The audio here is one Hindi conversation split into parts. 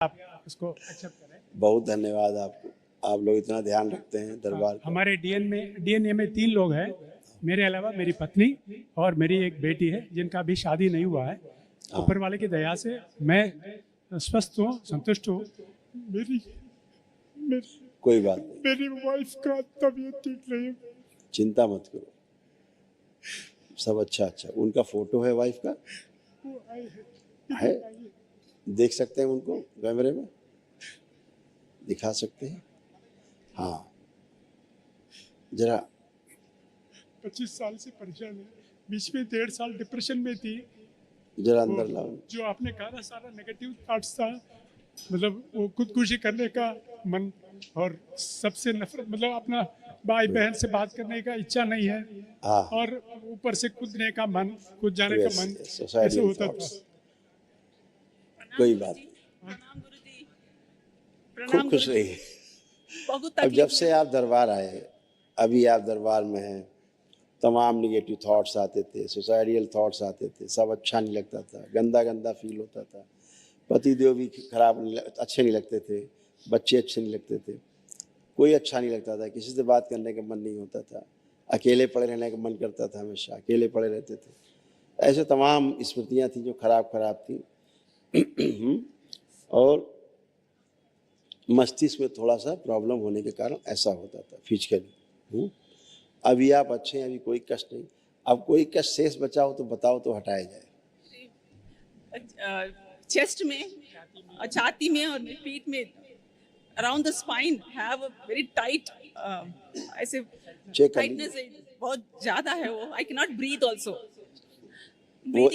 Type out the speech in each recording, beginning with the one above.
आप उसको एक्सेप्ट करें। बहुत धन्यवाद आपको, आप लोग इतना ध्यान रखते हैं दरबार का। हमारे डीएनए में 3 लोग हैं, मेरे अलावा मेरी पत्नी और मेरी एक बेटी है जिनका अभी शादी नहीं हुआ है। ऊपर वाले की दया से मैं स्वस्थ हूँ, संतुष्ट हूँ। मेरी कोई बात नहीं, मेरी वाइफ का तबीयत ठीक नहीं है। चिंता मत करो, सब अच्छा। उनका फोटो है वाइफ का? वो आए हैं। है, देख सकते हैं उनको कैमरे में, दिखा सकते हैं? हाँ, जरा 25 साल से परेशान है, बीच में 1.5 साल डिप्रेशन में थी। जरा अंदर लाओ। जो आपने कहा ना, सारा नेगेटिव थॉट्स था, मतलब वो खुदकुशी करने का मन और सबसे नफरत, मतलब अपना भाई बहन से बात करने का इच्छा नहीं है। हाँ, और ऊपर से कूदने का मन, कूद जाने का मन, ऐसे सोसाइटी होता था। कोई बात नहीं, प्रणाम गुरुजी। खूब खुश रहिए। बहुत अब जब तकलीफ से आप दरबार आए, अभी आप दरबार में हैं, तमाम निगेटिव थॉट्स आते थे, सोसाइटियल थॉट्स आते थे, सब अच्छा नहीं लगता था, गंदा फील होता था। पति देव भी खराब नहीं, अच्छे नहीं लगते थे, बच्चे अच्छे नहीं लगते थे, कोई अच्छा नहीं लगता था, किसी से बात करने का मन नहीं होता था, अकेले पड़े रहने का मन करता था, हमेशा अकेले पड़े रहते थे। ऐसे तमाम स्मृतियाँ थी जो खराब थी। और मस्तिष्क में थोड़ा सा प्रॉब्लम होने के कारण ऐसा होता था फिजिकली। अभी आप अच्छे हैं, अभी कोई कष्ट नहीं। अब कोई कष्ट शेष बचा हो तो बताओ, तो हटाया जाए। चेस्ट में, छाती में और पीठ में, around the spine have a very tight, ऐसे चेक कर टाइटनेस बहुत ज्यादा है। वो I can not breathe also. वो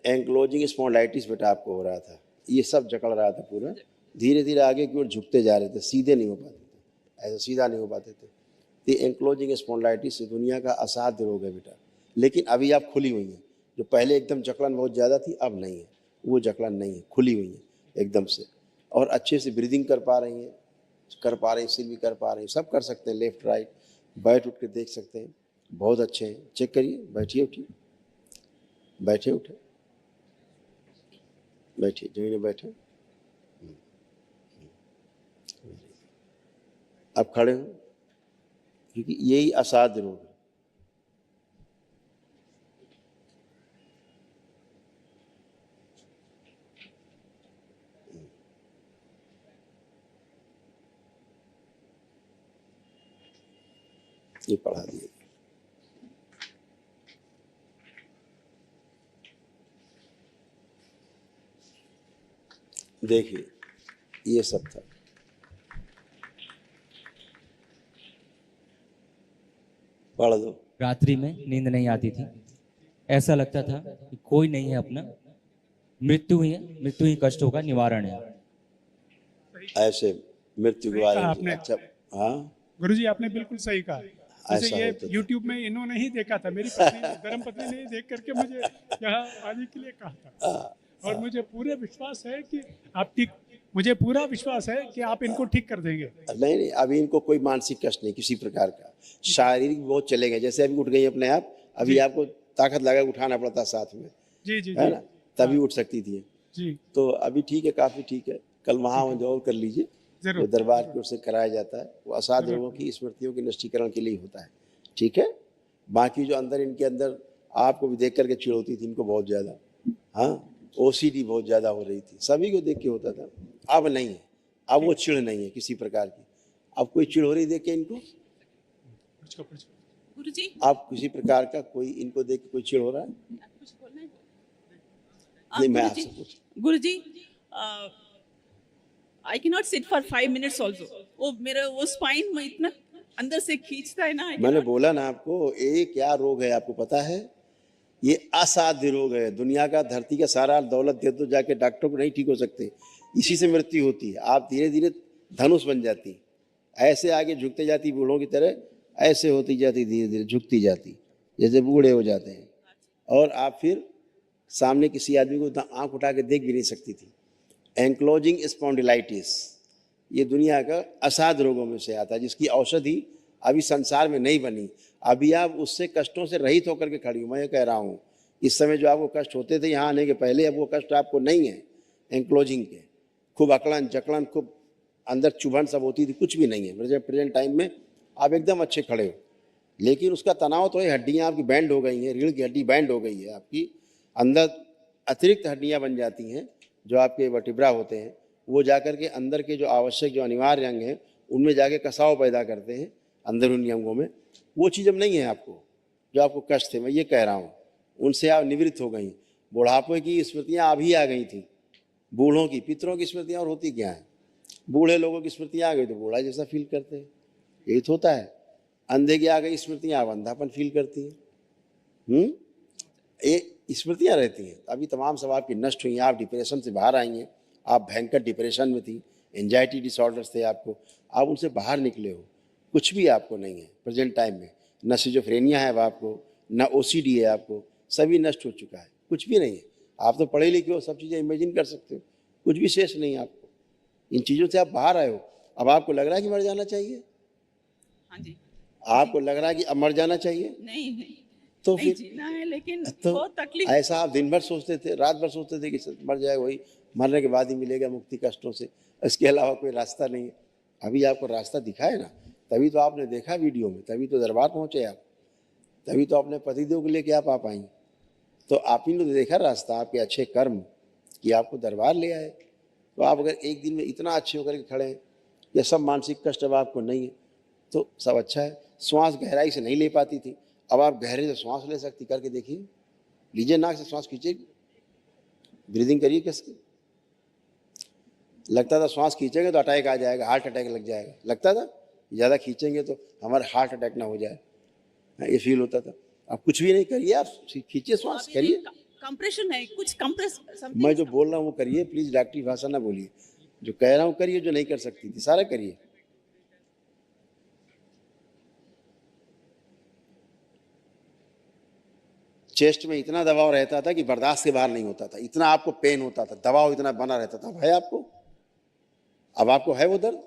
एंक्लोजिंग स्पॉन्डिलाइटिस बेटा आपको हो रहा था, ये सब जकड़ रहा था पूरा, धीरे धीरे आगे की ओर झुकते जा रहे थे, सीधे नहीं हो पाते थे, ऐसा सीधा नहीं हो पाते थे। ये एंक्लोजिंग स्पॉन्डिलाइटिस दुनिया का असाध्य रोग है बेटा, लेकिन अभी आप खुली हुई हैं। जो पहले एकदम जकड़न बहुत ज़्यादा थी, अब नहीं है, वो जकड़न नहीं है, खुली हुई है एकदम से, और अच्छे से ब्रीदिंग कर पा रही हैं, सिर भी कर पा रही हैं, सब कर सकते हैं, लेफ्ट राइट, बैठ उठ के देख सकते हैं, बहुत अच्छे हैं। चेक करिए, बैठिए उठिए, बैठे उठे, बैठिए, जमीन बैठे, अब खड़े हो, क्योंकि यही असाध्य रोग है। ये पढ़ा दिए, देखिए ये सब था। पढ़ दो। रात्रि में नींद नहीं आती थी, ऐसा लगता था कि कोई नहीं है अपना, मृत्यु ही कष्टों का निवारण है। ऐसे मृत्यु के बारे में आपने, अच्छा, हाँ गुरुजी आपने बिल्कुल सही कहा। जैसे ऐसा ये होता था। YouTube में इन्होंने ही देखा था, मेरी पत्नी, धर्मपत्नी ने ही देख करके मुझे यहाँ आने के लिए कहा था। और मुझे पूरा विश्वास है कि आप ठीक, मुझे पूरा विश्वास है कि आप इनको ठीक कर देंगे। नहीं, अभी इनको कोई मानसिक कष्ट नहीं किसी प्रकार का, शारीरिक बहुत चले गए, जैसे अभी उठ गई अपने आप, अभी आपको ताकत लगा उठाना पड़ता साथ में, जी जी है जी ना, तभी उठ सकती थी जी, तो अभी ठीक है, काफी ठीक है। कल वहाँ जरूर कर लीजिए, जरूर। जो दरबार की ओर से कराया जाता है, वो असाध्य रोगों की स्मृतियों के नष्टीकरण के लिए होता है, ठीक है। बाकी जो अंदर इनके अंदर आपको भी देख करके चिड़ होती थी इनको बहुत ज्यादा, हाँ, OCD बहुत ज्यादा हो रही थी, सभी को देख के होता था, अब नहीं है, अब वो चिड़ नहीं है किसी प्रकार की। अब कोई चिड़ हो रही देख के इनको, गुरुजी आप किसी प्रकार का कोई इनको देख के कोई चिड़ हो रहा है? कुछ बोलना है? नहीं, मैं आपसे पूछ, Guruji, I can not sit for 5 minutes also. वो मेरा वो स्पाइन में इतना अंदर से खींचता है ना। मैंने बोला ना आपको, ये क्या रोग है आपको पता है? ये असाध्य रोग है, दुनिया का, धरती का सारा दौलत दे दो जाके, डॉक्टर को नहीं ठीक हो सकते, इसी से मृत्यु होती है। आप धीरे धीरे धनुष बन जाती, ऐसे आगे झुकते जाती बूढ़ों की तरह, ऐसे होती जाती, धीरे धीरे झुकती जाती, जैसे बूढ़े हो जाते हैं, और आप फिर सामने किसी आदमी को आंख उठा के देख भी नहीं सकती थी। एंक्लोजिंग स्पॉन्डिलाइटिस ये दुनिया का असाध्य रोगों में से आता है, जिसकी औषधि अभी संसार में नहीं बनी। अभी आप उससे कष्टों से रहित होकर के खड़ी हूँ, मैं ये कह रहा हूँ, इस समय जो आपको कष्ट होते थे यहाँ आने के पहले, अब वो कष्ट आपको नहीं है एंक्लोजिंग के, खूब अकड़न जकड़न, खूब अंदर चुभन सब होती थी, कुछ भी नहीं है। प्रेजेंट टाइम में आप एकदम अच्छे खड़े हो, लेकिन उसका तनाव तो है, हड्डियाँ आपकी बैंड हो गई हैं, रीढ़ की हड्डी बैंड हो गई है आपकी, अंदर अतिरिक्त हड्डियाँ बन जाती हैं जो आपके वर्टिब्रा होते हैं, वो जाकर के अंदर के जो आवश्यक जो अनिवार्य अंग हैं उनमें जाके कसाव पैदा करते हैं अंदरूनी अंगों में। वो चीज़ अब नहीं है आपको, जो आपको कष्ट थे, मैं ये कह रहा हूँ, उनसे आप निवृत्त हो गई। बुढ़ापे की स्मृतियाँ अभी आ गई थी, बूढ़ों की, पितरों की स्मृतियाँ और होती क्या है, बूढ़े लोगों की स्मृतियाँ आ गई तो बूढ़ा जैसा फील करते हैं, यही तो होता है। अंधे की आ गई स्मृतियाँ, आप अंधापन फील करती हैं। ये स्मृतियाँ रहती हैं। अभी तमाम सब आपकी नष्ट हुई हैं, आप डिप्रेशन से बाहर आई हैं, आप भयंकर डिप्रेशन में थी, एंजाइटी डिसऑर्डर्स थे आपको, आप उनसे बाहर निकले हो, कुछ भी आपको नहीं है प्रेजेंट टाइम में, न सिजोफ्रेनिया है अब आपको, न ओसीडी है आपको, सभी नष्ट हो चुका है, कुछ भी नहीं है। आप तो पढ़े लिखे हो, सब चीज़ें इमेजिन कर सकते हो, कुछ भी शेष नहीं है आपको, इन चीज़ों से आप बाहर आए हो। अब आपको लग रहा है कि मर जाना चाहिए? हाँ जी। आपको लग रहा है कि अब मर जाना चाहिए? नहीं तो नहीं फिर जीना है, लेकिन तो बहुत तकलीफ। ऐसा आप दिन भर सोचते थे, रात भर सोचते थे कि मर जाए, वही मरने के बाद ही मिलेगा मुक्ति कष्टों से, इसके अलावा कोई रास्ता नहीं है। अभी आपको रास्ता दिखा है ना, तभी तो आपने देखा वीडियो में, तभी तो दरबार पहुँचे आप, तभी तो अपने पतिदेव को लेके आप आ पाई। तो आप ही ने तो देखा रास्ता, आपके अच्छे कर्म कि आपको दरबार ले आए। तो आप अगर एक दिन में इतना अच्छे होकर के खड़े हैं, ये सब मानसिक कष्ट अब आपको नहीं है, तो सब अच्छा है। श्वास गहराई से नहीं ले पाती थी, अब आप गहरे से श्वास ले सकती, करके देखिए, लीजिए, नाक से श्वास खींचिए, ब्रीदिंग करिए किसकी। लगता था श्वास खींचेंगे तो अटैक आ जाएगा, हार्ट अटैक लग जाएगा, लगता था ज़्यादा खींचेंगे तो हमारा हार्ट अटैक ना हो जाए, ये फील होता था। अब कुछ भी नहीं, करिए, आप खींचिए श्वास, करिए। कंप्रेशन है, कुछ कंप्रेस। मैं जो बोल रहा हूँ वो करिए, प्लीज डॉक्टरी भाषा ना बोलिए, जो कह रहा हूँ करिए, जो नहीं कर सकती थी सारा करिए। चेस्ट में इतना दबाव रहता था कि बर्दाश्त के बाहर नहीं होता था, इतना आपको पेन होता था, दबाव इतना बना रहता था। है आपको, अब आपको है वो दर्द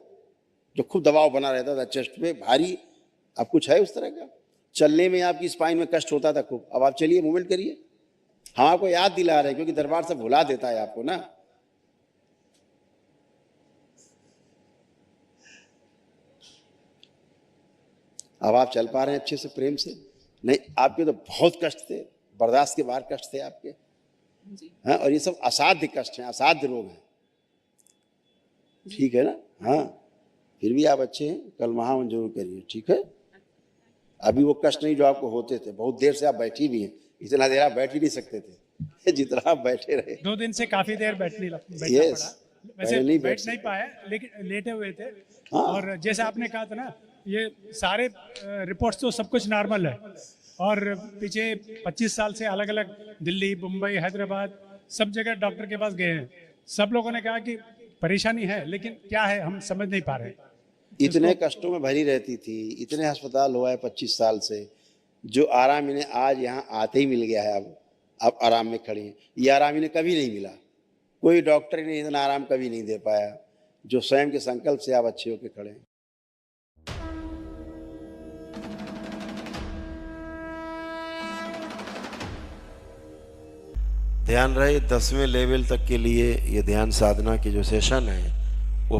जो खूब दबाव बना रहता था चेस्ट में, भारी, अब कुछ है उस तरह का? चलने में आपकी स्पाइन में कष्ट होता था खूब, अब आप चलिए, मूवमेंट करिए। हम आपको याद दिला रहे हैं क्योंकि दरबार से भुला देता है आपको ना। अब आप चल पा रहे हैं अच्छे से, प्रेम से? नहीं, आपके तो बहुत कष्ट थे, बर्दाश्त के बाहर कष्ट थे आपके। हाँ, और ये सब असाध्य कष्ट हैं, असाध्य रोग हैं, ठीक है ना? हाँ, फिर भी आप अच्छे हैं, कल महावन जरूर करिए, ठीक है? अभी वो कष्ट नहीं जो आपको होते थे। बहुत देर से आप बैठी भी हैं, इतना देर आप बैठ ही नहीं सकते थे जितना आप बैठे रहे। 2 दिन से काफी देर बैठना Yes, पड़ा। वैसे नहीं बैठ नहीं पाया, लेकिन लेटे हुए थे। हाँ। और जैसे आपने कहा था ना, ये सारे रिपोर्ट्स तो सब कुछ नॉर्मल है, और पीछे 25 साल से अलग अलग दिल्ली, मुंबई, हैदराबाद, सब जगह डॉक्टर के पास गए हैं। सब लोगों ने कहा कि परेशानी है, लेकिन क्या है हम समझ नहीं पा रहे। इतने कष्टों में भरी रहती थी, इतने अस्पताल हुआ है 25 साल से, जो आराम इन्हें आज यहाँ आते ही मिल गया है। अब आराम में खड़ी हैं, ये आराम इन्हें कभी नहीं मिला, कोई डॉक्टर इन्हें इतना आराम कभी नहीं दे पाया, जो स्वयं के संकल्प से आप अच्छे होकर खड़े हैं। ध्यान रहे 10वें लेवल तक के लिए ये ध्यान साधना की जो सेशन है वो